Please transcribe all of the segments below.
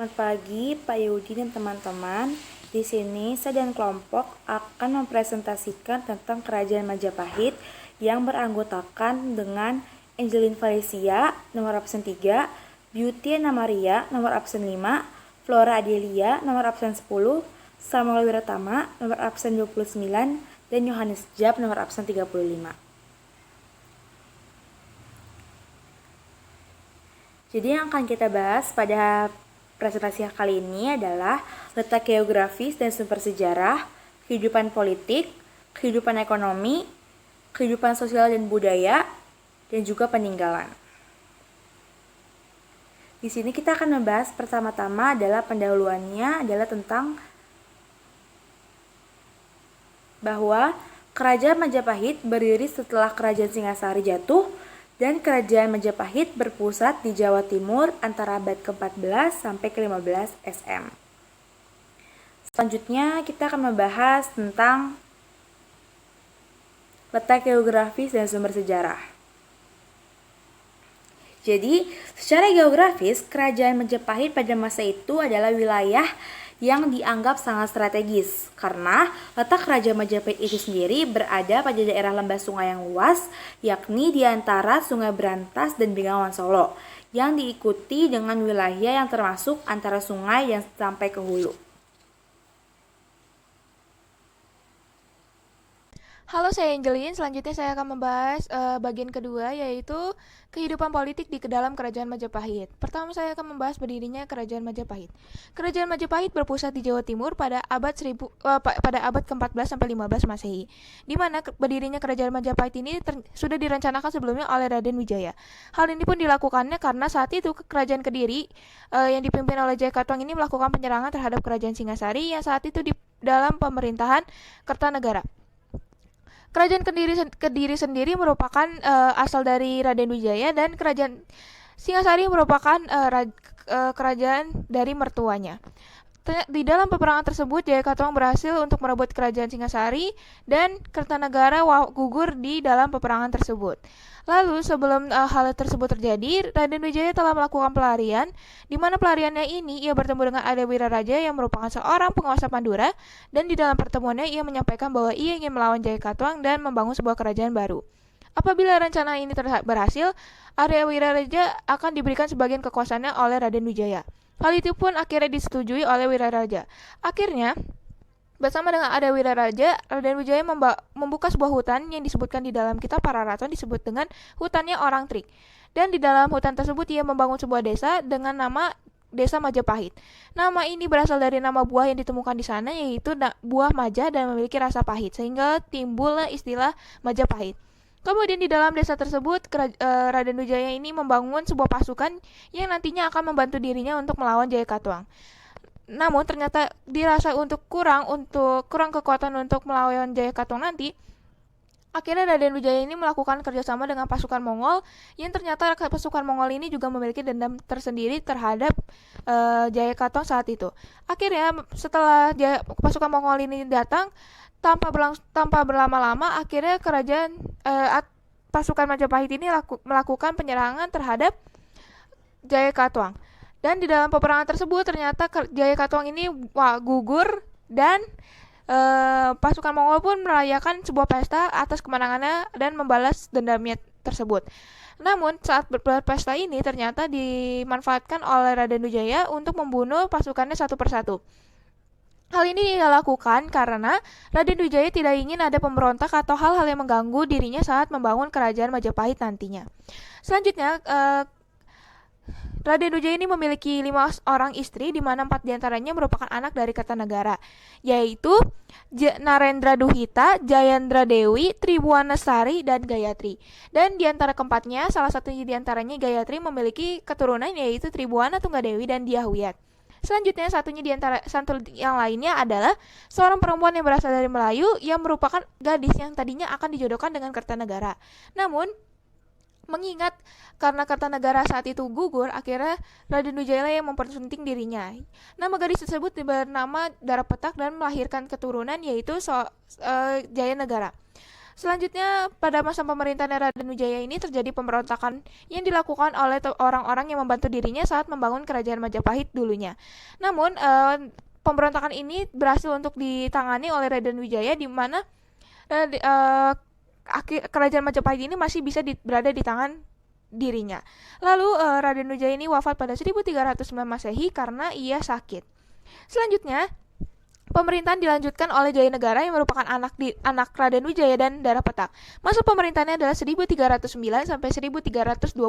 Selamat pagi, Pak Yudi dan teman-teman. Di sini saya dan kelompok akan mempresentasikan tentang Kerajaan Majapahit yang beranggotakan dengan Angelin Valencia nomor absen 3, Beauty Anna Maria nomor absen 5, Flora Adelia nomor absen 10, Samuel Wiratama nomor absen 29, dan Yohanes Jab nomor absen 35. Jadi yang akan kita bahas pada presentasi kali ini adalah letak geografis dan sumber sejarah, kehidupan politik, kehidupan ekonomi, kehidupan sosial dan budaya, dan juga peninggalan. Di sini kita akan membahas pertama-tama adalah pendahuluannya adalah tentang bahwa Kerajaan Majapahit berdiri setelah Kerajaan Singasari jatuh dan Kerajaan Majapahit berpusat di Jawa Timur antara abad ke-14 sampai ke-15 SM. Selanjutnya kita akan membahas tentang letak geografis dan sumber sejarah. Jadi, secara geografis, Kerajaan Majapahit pada masa itu adalah wilayah yang dianggap sangat strategis karena letak Kerajaan Majapahit itu sendiri berada pada daerah lembah sungai yang luas, yakni di antara Sungai Berantas dan Bengawan Solo, yang diikuti dengan wilayah yang termasuk antara sungai yang sampai ke hulu. Halo, saya Angelin. Selanjutnya saya akan membahas bagian kedua, yaitu kehidupan politik di dalam Kerajaan Majapahit. Pertama, saya akan membahas berdirinya Kerajaan Majapahit. Kerajaan Majapahit berpusat di Jawa Timur pada abad ke-14 sampai 15 Masehi, di mana berdirinya Kerajaan Majapahit ini sudah direncanakan sebelumnya oleh Raden Wijaya. Hal ini pun dilakukannya karena saat itu Kerajaan Kediri yang dipimpin oleh Jayakatwang ini melakukan penyerangan terhadap Kerajaan Singasari yang saat itu di dalam pemerintahan Kertanegara. Kerajaan Kediri sendiri merupakan asal dari Raden Wijaya, dan Kerajaan Singasari merupakan kerajaan dari mertuanya. Di dalam peperangan tersebut, Jayakatwang berhasil untuk merebut Kerajaan Singasari dan Kertanegara gugur di dalam peperangan tersebut. Lalu sebelum hal tersebut terjadi, Raden Wijaya telah melakukan pelarian, di mana pelariannya ini ia bertemu dengan Ade Wiraraja yang merupakan seorang penguasa Pandura, dan di dalam pertemuannya ia menyampaikan bahwa ia ingin melawan Jayakatwang dan membangun sebuah kerajaan baru. Apabila rencana ini berhasil, Ade Wiraraja akan diberikan sebagian kekuasaannya oleh Raden Wijaya. Hal itu pun akhirnya disetujui oleh Wiraraja. Akhirnya, bersama dengan Ade Wiraraja, Raden Wijaya membuka sebuah hutan yang disebutkan di dalam kitab Pararaton disebut dengan hutannya Orang Trik. Dan di dalam hutan tersebut ia membangun sebuah desa dengan nama Desa Majapahit. Nama ini berasal dari nama buah yang ditemukan di sana, yaitu buah maja dan memiliki rasa pahit, sehingga timbullah istilah Majapahit. Kemudian di dalam desa tersebut, Raden Wijaya ini membangun sebuah pasukan yang nantinya akan membantu dirinya untuk melawan Jayakatwang. Namun ternyata dirasa kurang kekuatan untuk melawan Jayakatwang nanti. Akhirnya Raden Wijaya ini melakukan kerjasama dengan pasukan Mongol, yang ternyata pasukan Mongol ini juga memiliki dendam tersendiri terhadap Jayakatwang saat itu. Akhirnya setelah pasukan Mongol ini datang, tanpa berlama-lama, akhirnya pasukan Majapahit ini melakukan penyerangan terhadap Jayakatwang. Dan di dalam peperangan tersebut ternyata Jayakatwang ini gugur, dan pasukan Mongol pun merayakan sebuah pesta atas kemenangannya dan membalas dendamnya tersebut. Namun saat berpesta ini ternyata dimanfaatkan oleh Raden Wijaya untuk membunuh pasukannya satu persatu. Hal ini dilakukan karena Raden Wijaya tidak ingin ada pemberontak atau hal-hal yang mengganggu dirinya saat membangun Kerajaan Majapahit nantinya. Selanjutnya, Raden Wijaya ini memiliki 5 orang istri, di mana 4 diantaranya merupakan anak dari Kertanegara, yaitu Narendra Duhita, Jayandra Dewi, Tribuanasari, dan Gayatri. Dan di antara keempatnya, salah satu di antaranya Gayatri memiliki keturunan yaitu Tribuana Tunggadewi dan Dyahwiyat. Selanjutnya, satu yang lainnya adalah seorang perempuan yang berasal dari Melayu yang merupakan gadis yang tadinya akan dijodohkan dengan Kertanegara. Namun mengingat karena Kertanegara saat itu gugur, akhirnya Raden Wijaya yang mempersunting dirinya. Nama gadis tersebut bernama Darapetak dan melahirkan keturunan yaitu Jayanegara. Selanjutnya, pada masa pemerintahan Raden Wijaya ini terjadi pemberontakan yang dilakukan oleh orang-orang yang membantu dirinya saat membangun kerajaan Majapahit dulunya. Namun, pemberontakan ini berhasil untuk ditangani oleh Raden Wijaya, di mana kerajaan Majapahit ini masih bisa berada di tangan dirinya. Lalu Raden Wijaya ini wafat pada 1309 Masehi karena ia sakit. Selanjutnya, pemerintahan dilanjutkan oleh Jayanegara yang merupakan anak Raden Wijaya dan Dara Petak. Masa pemerintahannya adalah 1309 sampai 1328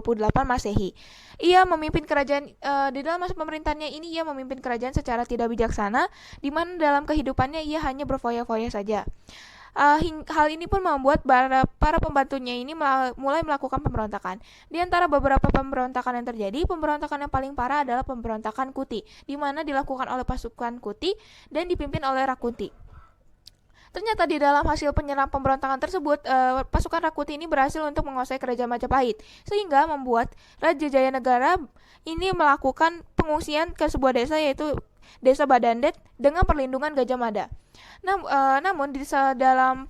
Masehi. Ia memimpin kerajaan di dalam masa pemerintahannya ini ia memimpin kerajaan secara tidak bijaksana, di mana dalam kehidupannya ia hanya berfoya-foya saja. Hal ini pun membuat para pembantunya ini mulai melakukan pemberontakan. Di antara beberapa pemberontakan yang terjadi, pemberontakan yang paling parah adalah pemberontakan Kuti, di mana dilakukan oleh pasukan Kuti dan dipimpin oleh Rakunti. Ternyata di dalam hasil penyerang pemberontakan tersebut, pasukan Rakuti ini berhasil untuk menguasai kerajaan Majapahit, sehingga membuat Raja Jayanegara ini melakukan pengungsian ke sebuah desa, yaitu Desa Badandet, dengan perlindungan Gajah Mada. Namun di dalam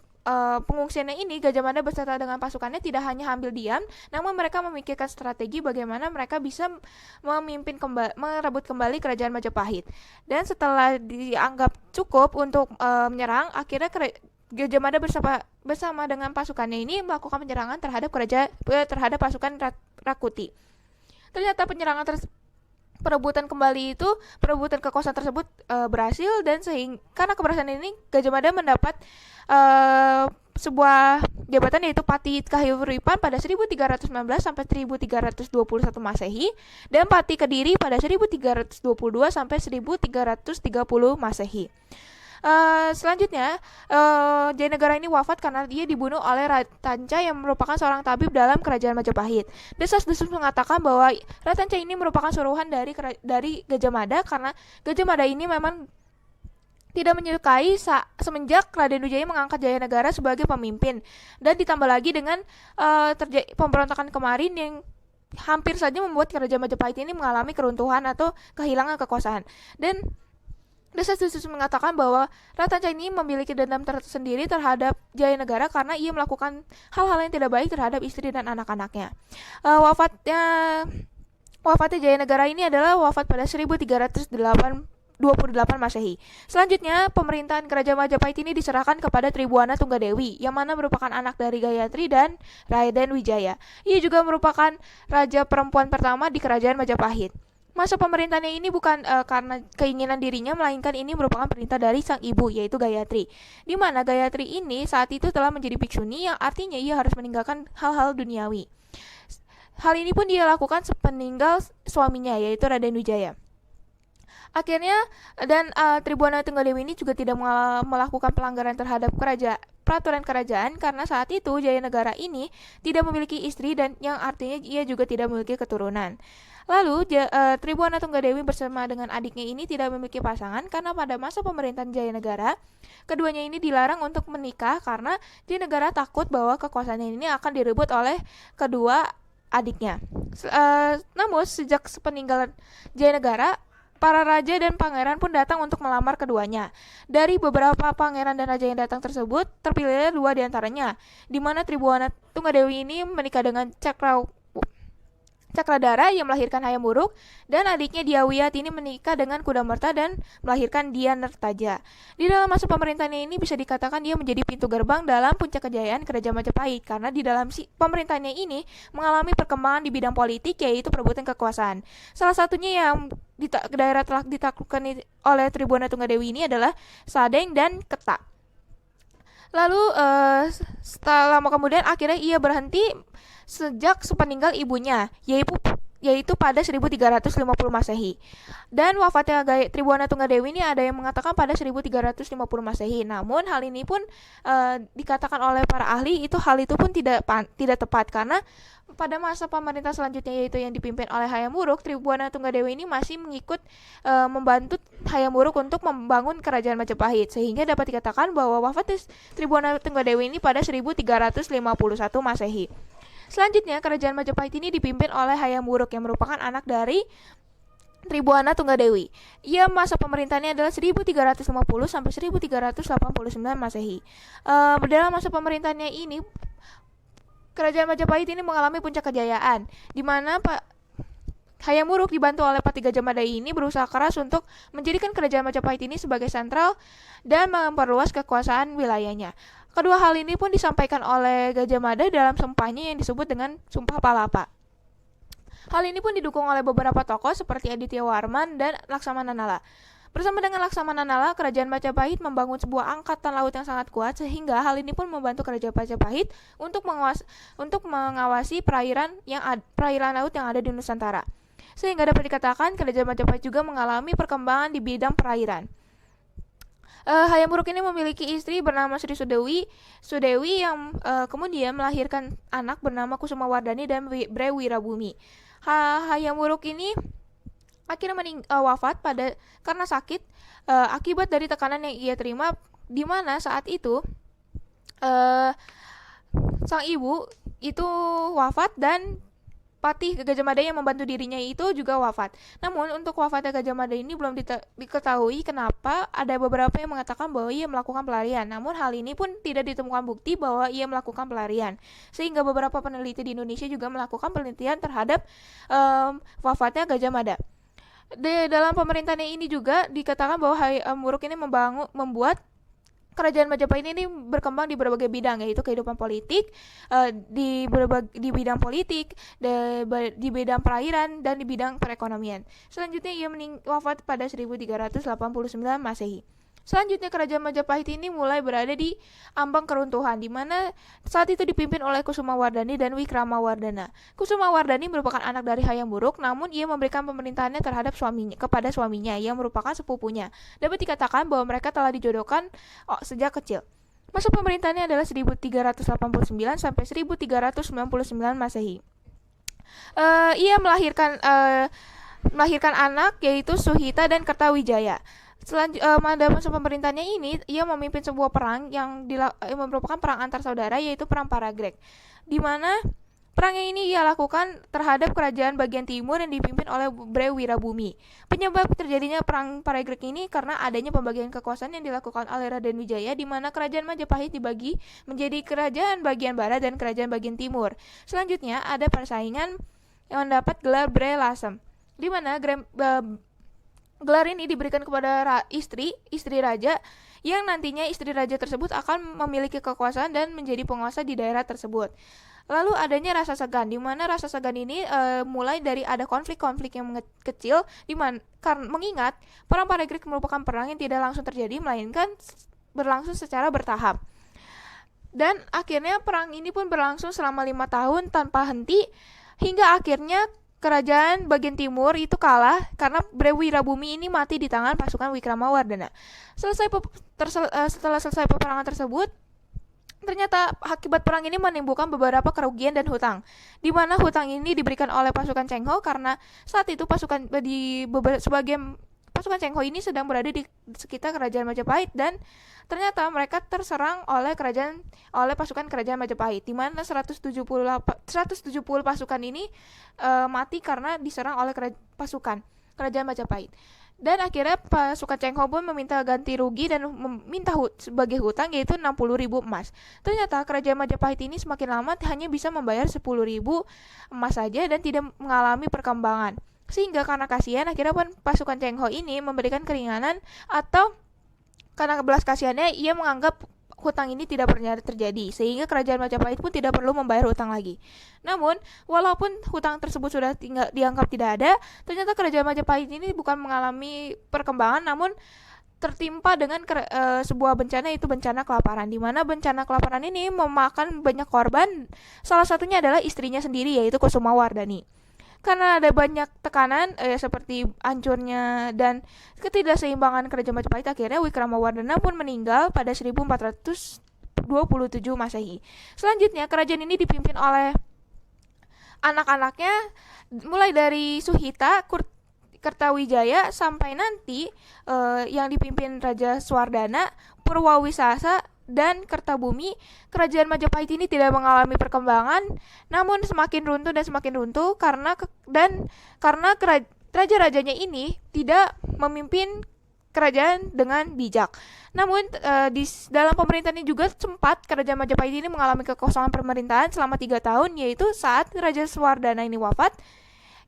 pengungsiannya ini, Gajah Mada beserta dengan pasukannya tidak hanya ambil diam, namun mereka memikirkan strategi bagaimana mereka bisa merebut kembali kerajaan Majapahit. Dan setelah dianggap cukup untuk menyerang, akhirnya Gajah Mada bersama dengan pasukannya ini melakukan penyerangan terhadap pasukan Rakuti. Ternyata perebutan kekuasaan tersebut berhasil, dan karena keberhasilan ini Gajah Mada mendapat sebuah jabatan, yaitu Pati Kahuripan pada 1319 sampai 1321 Masehi dan Pati Kediri pada 1322 sampai 1330 Masehi. Selanjutnya, Jayanegara ini wafat karena dia dibunuh oleh Ratanca yang merupakan seorang tabib dalam kerajaan Majapahit. Desas-desus mengatakan bahwa Ratanca ini merupakan suruhan dari Gajah Mada, karena Gajah Mada ini memang tidak menyukai semenjak Raden Wijaya mengangkat Jayanegara sebagai pemimpin, dan ditambah lagi dengan pemberontakan kemarin yang hampir saja membuat kerajaan Majapahit ini mengalami keruntuhan atau kehilangan kekuasaan. Dan desas-desus mengatakan bahwa Ratanca ini memiliki dendam tersendiri terhadap Jayanegara karena ia melakukan hal-hal yang tidak baik terhadap istri dan anak-anaknya. Wafatnya Jayanegara ini adalah wafat pada 1328 Masehi. Selanjutnya, pemerintahan kerajaan Majapahit ini diserahkan kepada Tribuana Tunggadewi, yang mana merupakan anak dari Gayatri dan Raden Wijaya. Ia juga merupakan raja perempuan pertama di kerajaan Majapahit. Masa pemerintahannya ini bukan karena keinginan dirinya, melainkan ini merupakan perintah dari sang ibu, yaitu Gayatri. Di mana Gayatri ini saat itu telah menjadi bikshuni, yang artinya ia harus meninggalkan hal-hal duniawi. Hal ini pun dia lakukan sepeninggal suaminya, yaitu Raden Wijaya. Akhirnya, Tribuana Tunggadewi ini juga tidak melakukan pelanggaran terhadap peraturan kerajaan, karena saat itu Jayanegara ini tidak memiliki istri, dan yang artinya ia juga tidak memiliki keturunan. Lalu Tribuana Tunggadewi bersama dengan adiknya ini tidak memiliki pasangan, karena pada masa pemerintahan Jayanegara keduanya ini dilarang untuk menikah karena Jayanegara takut bahwa kekuasaannya ini akan direbut oleh kedua adiknya. Namun sejak peninggalan Jayanegara, para raja dan pangeran pun datang untuk melamar keduanya. Dari beberapa pangeran dan raja yang datang tersebut, terpilihlah 2 diantaranya, di mana Tribuana Tunggadewi ini menikah dengan Cakradara yang melahirkan Hayam Wuruk, dan adiknya Diawiyati ini menikah dengan Kudamerta dan melahirkan Dianertaja. Di dalam masa pemerintahannya ini bisa dikatakan dia menjadi pintu gerbang dalam puncak kejayaan kerajaan Majapahit, karena di dalam pemerintahannya ini mengalami perkembangan di bidang politik, yaitu perebutan kekuasaan. Salah satunya yang daerah telah ditaklukkan oleh Tribuana Tunggadewi ini adalah Sadeng dan Ketak. Lalu setelah lama kemudian akhirnya ia berhenti sejak sepeninggal ibunya, yaitu pada 1350 Masehi. Dan wafatnya Tribuana Tunggadewi ini ada yang mengatakan pada 1350 Masehi. Namun hal ini pun dikatakan oleh para ahli hal itu pun tidak tepat, karena pada masa pemerintah selanjutnya, yaitu yang dipimpin oleh Hayam Wuruk, Tribuana Tunggadewi ini masih membantu Hayam Wuruk untuk membangun kerajaan Majapahit, sehingga dapat dikatakan bahwa wafat Tribuana Tunggadewi ini pada 1351 Masehi. Selanjutnya, kerajaan Majapahit ini dipimpin oleh Hayam Wuruk yang merupakan anak dari Tribuana Tunggadewi. Ia masa pemerintahannya adalah 1350 sampai 1389 Masehi. Dalam masa pemerintahannya ini, Kerajaan Majapahit ini mengalami puncak kejayaan, di mana Hayam Wuruk dibantu oleh Pati Gajah Mada ini berusaha keras untuk menjadikan Kerajaan Majapahit ini sebagai sentral dan memperluas kekuasaan wilayahnya. Kedua hal ini pun disampaikan oleh Gajah Mada dalam sumpahnya yang disebut dengan Sumpah Palapa. Hal ini pun didukung oleh beberapa tokoh seperti Aditya Warman dan Laksamana Nala. Bersama dengan Laksamana Nala, Kerajaan Majapahit membangun sebuah angkatan laut yang sangat kuat sehingga hal ini pun membantu Kerajaan Majapahit untuk mengawasi perairan laut yang ada di Nusantara. Sehingga dapat dikatakan Kerajaan Majapahit juga mengalami perkembangan di bidang perairan. Hayam Wuruk ini memiliki istri bernama Sri Sudewi yang kemudian melahirkan anak bernama Kusuma Wardani dan Bre Wirabumi. Hayam Wuruk ini akhirnya wafat karena sakit akibat dari tekanan yang ia terima, di mana saat itu sang ibu itu wafat dan Patih Gajah Mada yang membantu dirinya itu juga wafat. Namun untuk wafatnya Gajah Mada ini belum diketahui kenapa. Ada beberapa yang mengatakan bahwa ia melakukan pelarian. Namun hal ini pun tidak ditemukan bukti bahwa ia melakukan pelarian. Sehingga beberapa peneliti di Indonesia juga melakukan penelitian terhadap wafatnya Gajah Mada. Dalam pemerintahannya ini juga dikatakan bahwa Hayam Wuruk ini membuat Kerajaan Majapahit ini berkembang di berbagai bidang, yaitu kehidupan politik, di bidang politik, di bidang perairan, dan di bidang perekonomian. Selanjutnya ia wafat pada 1389 Masehi. Selanjutnya Kerajaan Majapahit ini mulai berada di ambang keruntuhan, di mana saat itu dipimpin oleh Kusuma Wardani dan Wikramawardhana. Kusuma Wardani merupakan anak dari Hayam Wuruk, namun ia memberikan pemerintahannya kepada suaminya yang merupakan sepupunya. Dapat dikatakan bahwa mereka telah dijodohkan sejak kecil. Masa pemerintahannya adalah 1389 sampai 1399 Masehi. Ia melahirkan anak yaitu Suhita dan Kertawijaya. Pada masa pemerintahannya ini, ia memimpin sebuah perang yang merupakan perang antar saudara, yaitu Perang Paragreg, di mana perangnya ini ia lakukan terhadap kerajaan bagian timur yang dipimpin oleh Bre Wirabumi. Penyebab terjadinya Perang Paragreg ini karena adanya pembagian kekuasaan yang dilakukan oleh Raden Wijaya, di mana Kerajaan Majapahit dibagi menjadi kerajaan bagian barat dan kerajaan bagian timur. Selanjutnya ada persaingan yang mendapat gelar Bre Lasem, di mana gelar ini diberikan kepada istri raja, yang nantinya istri raja tersebut akan memiliki kekuasaan dan menjadi penguasa di daerah tersebut. Lalu adanya rasa segan, di mana rasa segan ini mulai dari ada konflik-konflik yang kecil, mengingat Perang Paragreg merupakan perang yang tidak langsung terjadi, melainkan berlangsung secara bertahap. Dan akhirnya perang ini pun berlangsung selama 5 tahun tanpa henti, hingga akhirnya kerajaan bagian timur itu kalah karena Bre Wirabumi ini mati di tangan pasukan Wikramawardhana. Setelah selesai peperangan tersebut, ternyata akibat perang ini menimbulkan beberapa kerugian dan hutang, di mana hutang ini diberikan oleh pasukan Cheng Ho karena saat itu sebagian pasukan Cheng Ho ini sedang berada di sekitar Kerajaan Majapahit, dan ternyata mereka terserang oleh pasukan Kerajaan Majapahit, di mana 170 pasukan ini mati karena diserang oleh pasukan Kerajaan Majapahit. Dan akhirnya pasukan Cheng Ho pun meminta ganti rugi dan meminta sebagai hutang yaitu 60.000 emas. Ternyata Kerajaan Majapahit ini semakin lama hanya bisa membayar 10.000 emas saja dan tidak mengalami perkembangan. Sehingga karena kasihan, akhirnya pun pasukan Cheng Ho ini memberikan keringanan, atau karena belas kasihannya ia menganggap hutang ini tidak pernah terjadi, sehingga Kerajaan Majapahit pun tidak perlu membayar hutang lagi. Namun, walaupun hutang tersebut sudah dianggap tidak ada, ternyata Kerajaan Majapahit ini bukan mengalami perkembangan, namun tertimpa dengan sebuah bencana, yaitu bencana kelaparan, di mana bencana kelaparan ini memakan banyak korban. Salah satunya adalah istrinya sendiri, yaitu Kusuma Wardani. Karena ada banyak tekanan seperti hancurnya dan ketidakseimbangan Kerajaan Majapahit, akhirnya Wikramawardhana pun meninggal pada 1427 Masehi. Selanjutnya kerajaan ini dipimpin oleh anak-anaknya, mulai dari Suhita, Kertawijaya, sampai nanti yang dipimpin Raja Swardana, Purwawisasa, dan Kertabumi. Kerajaan Majapahit ini tidak mengalami perkembangan, namun semakin runtuh dan semakin runtuh karena raja-rajanya ini tidak memimpin kerajaan dengan bijak. Namun dalam pemerintahannya juga sempat kerajaan Majapahit ini mengalami kekosongan pemerintahan selama 3 tahun, yaitu saat Raja Swardana ini wafat.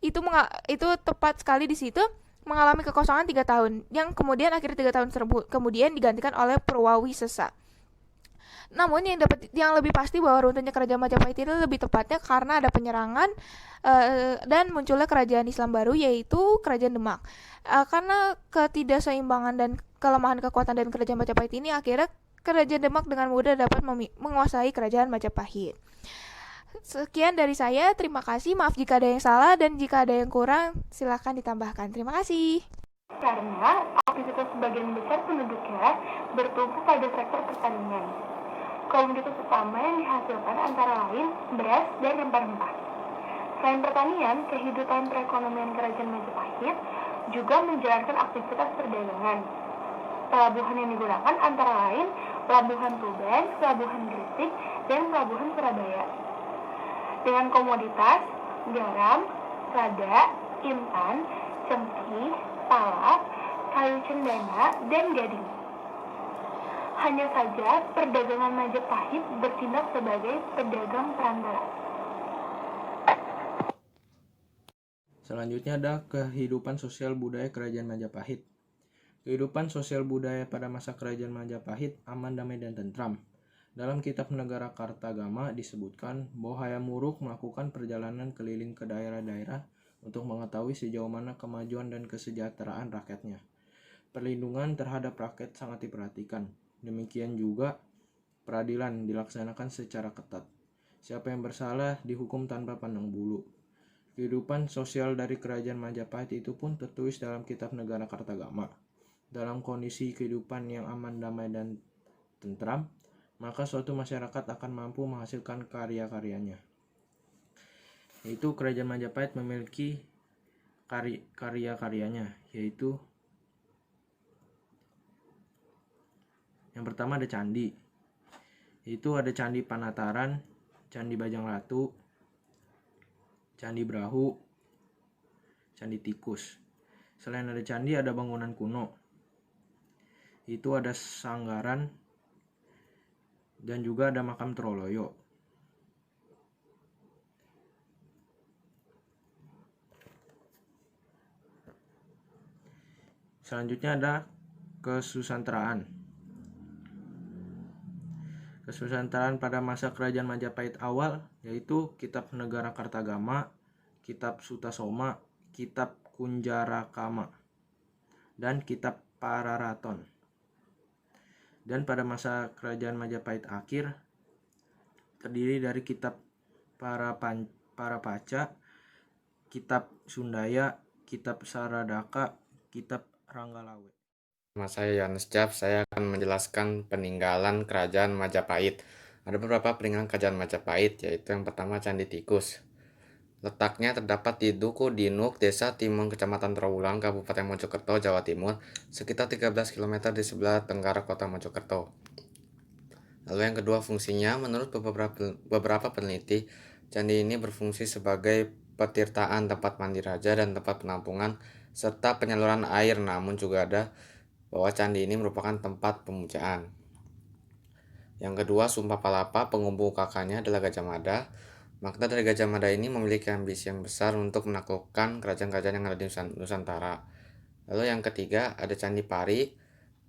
Itu tepat sekali di situ mengalami kekosongan 3 tahun, yang kemudian akhirnya 3 tahun kemudian digantikan oleh Purwawisesa. Namun yang lebih pasti bahwa runtuhnya kerajaan Majapahit ini lebih tepatnya karena ada penyerangan dan munculnya kerajaan Islam baru, yaitu kerajaan Demak. Karena ketidakseimbangan dan kelemahan kekuatan dan kerajaan Majapahit ini, akhirnya kerajaan Demak dengan mudah dapat menguasai kerajaan Majapahit. Sekian dari saya, terima kasih. Maaf jika ada yang salah dan jika ada yang kurang, silakan ditambahkan. Terima kasih. Karena aktivitas sebagian besar penduduknya bertumpu pada sektor pertanian. Komoditas utama yang dihasilkan antara lain beras dan rempah-rempah. Selain pertanian, kehidupan perekonomian kerajaan Majapahit juga menjalankan aktivitas perdagangan. Pelabuhan yang digunakan antara lain Pelabuhan Tuban, Pelabuhan Gresik, dan Pelabuhan Surabaya. Dengan komoditas garam, lada, intan, cengkeh, palak, kayu cendana, dan gading. Hanya saja perdagangan Majapahit bertindak sebagai pedagang perantara. Selanjutnya ada kehidupan sosial budaya kerajaan Majapahit. Kehidupan sosial budaya pada masa kerajaan Majapahit aman, damai, dan tentram. Dalam kitab Negara Kartagama disebutkan bahwa Hayam Wuruk melakukan perjalanan keliling ke daerah-daerah untuk mengetahui sejauh mana kemajuan dan kesejahteraan rakyatnya. Perlindungan terhadap rakyat sangat diperhatikan. Demikian juga peradilan dilaksanakan secara ketat. Siapa yang bersalah dihukum tanpa pandang bulu. Kehidupan sosial dari kerajaan Majapahit itu pun tertulis dalam kitab Negara Kartagama. Dalam kondisi kehidupan yang aman, damai, dan tentram, maka suatu masyarakat akan mampu menghasilkan karya-karyanya. Yaitu kerajaan Majapahit memiliki karya-karyanya, yaitu yang pertama ada candi. Itu ada Candi Panataran, Candi Bajang Ratu, Candi Brahu, Candi Tikus. Selain ada candi, ada bangunan kuno. Itu ada Sanggaran dan juga ada makam Troloyo. Selanjutnya ada kesusastraan. Kesusastraan pada masa kerajaan Majapahit awal yaitu Kitab Negara Kartagama, Kitab Sutasoma, Kitab Kunjarakama, dan Kitab Pararaton. Dan pada masa kerajaan Majapahit akhir terdiri dari Kitab Parapaca, Kitab Sundaya, Kitab Saradaka, Kitab Ranggalawe. Nama saya Yohanes Jaf, saya akan menjelaskan peninggalan kerajaan Majapahit. Ada beberapa peninggalan kerajaan Majapahit, yaitu yang pertama Candi Tikus. Letaknya terdapat di Duku Dinuk, Desa Timung, Kecamatan Trawulan, Kabupaten Mojokerto, Jawa Timur, sekitar 13 km di sebelah tenggara kota Mojokerto. Lalu yang kedua, fungsinya. Menurut beberapa peneliti, candi ini berfungsi sebagai petirtaan, tempat mandi raja, dan tempat penampungan, serta penyaluran air. Namun juga ada bahwa candi ini merupakan tempat pemujaan. Yang kedua, Sumpah Palapa, penghubung kakaknya adalah Gajah Mada. Makna dari Gajah Mada ini memiliki ambisi yang besar untuk menaklukkan kerajaan-kerajaan yang ada di Nusantara. Lalu yang ketiga, ada Candi Pari,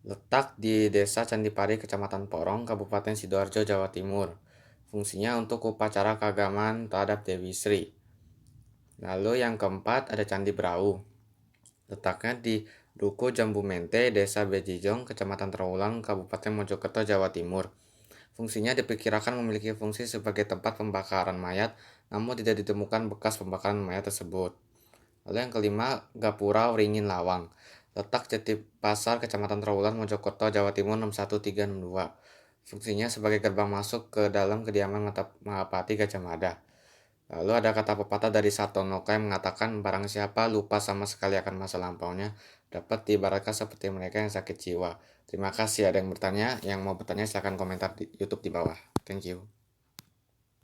letak di Desa Candi Pari, Kecamatan Porong, Kabupaten Sidoarjo, Jawa Timur. Fungsinya untuk upacara keagamaan terhadap Dewi Sri. Lalu yang keempat, ada Candi Brahu, letaknya di Duku Jambu Mente, Desa Bejijong, Kecamatan Trawulan, Kabupaten Mojokerto, Jawa Timur. Fungsinya diperkirakan memiliki fungsi sebagai tempat pembakaran mayat, namun tidak ditemukan bekas pembakaran mayat tersebut. Lalu yang kelima, Gapura Wringin Lawang, letak Jati Pasar, Kecamatan Trawulan, Mojokerto, Jawa Timur 61362. Fungsinya sebagai gerbang masuk ke dalam kediaman Mahapati Gajah Mada. Lalu ada kata pepatah dari Satonoka yang mengatakan barang siapa lupa sama sekali akan masa lampaunya dapat diibaratkan seperti mereka yang sakit jiwa. Terima kasih. Ada yang bertanya, yang mau bertanya silahkan komentar di YouTube di bawah. Thank you.